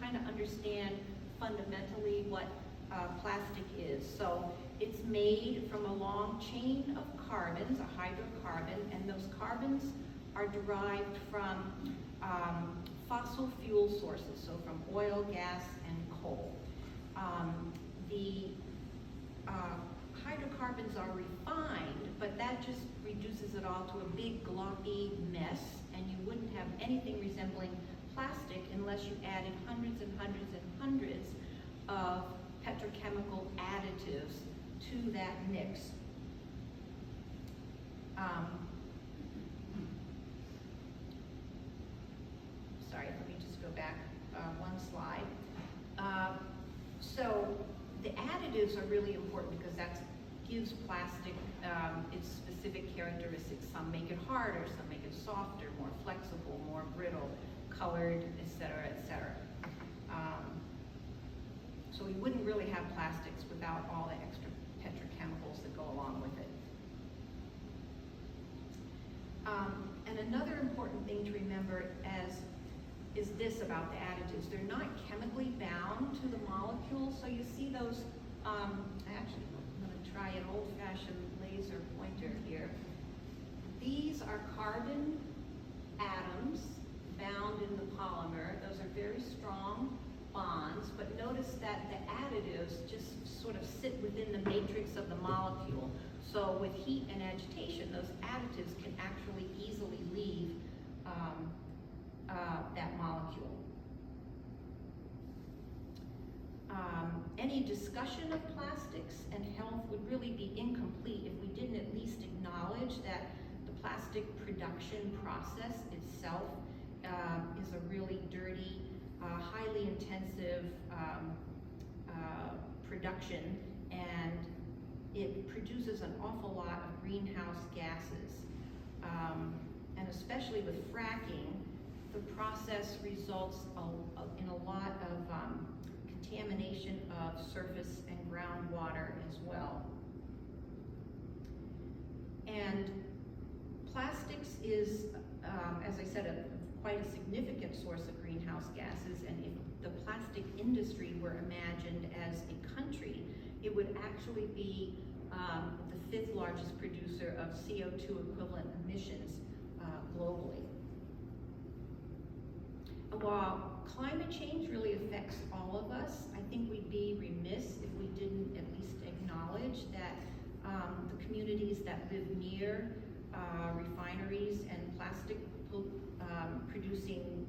kind of understand fundamentally what plastic is. So it's made from a long chain of carbons, a hydrocarbon, and those carbons are derived from fossil fuel sources, so from oil, gas, and coal. The hydrocarbons are refined, but that just reduces it all to a big gloppy mess, and you wouldn't have anything resembling plastic unless you added hundreds and hundreds and hundreds of petrochemical additives to that mix. Sorry, let me just go back one slide. So the additives are really important because that gives plastic its specific characteristics. Some make it harder, some make it softer, more flexible, more brittle, colored, etc., etc. So we wouldn't really have plastics without all the extra petrochemicals that go along with it. And another important thing to remember is this about the additives. They're not chemically bound to the molecules, so you see those, actually, I'm going to try an old-fashioned laser pointer here. These are carbon atoms bound in the polymer. Those are very strong bonds, but notice that the additives just sort of sit within the matrix of the molecule. So with heat and agitation, those additives can actually easily leave that molecule. Any discussion of plastics and health would really be incomplete if we didn't at least acknowledge that the plastic production process itself is a really dirty, highly intensive production, and it produces an awful lot of greenhouse gases. And especially with fracking, the process results in a lot of contamination of surface and groundwater as well. And plastics is, as I said, quite a significant source of greenhouse gases, and if the plastic industry were imagined as a country, it would actually be the 5th largest producer of CO2 equivalent emissions globally. And while climate change really affects all of us, I think we'd be remiss if we didn't at least acknowledge that the communities that live near refineries and plastic producing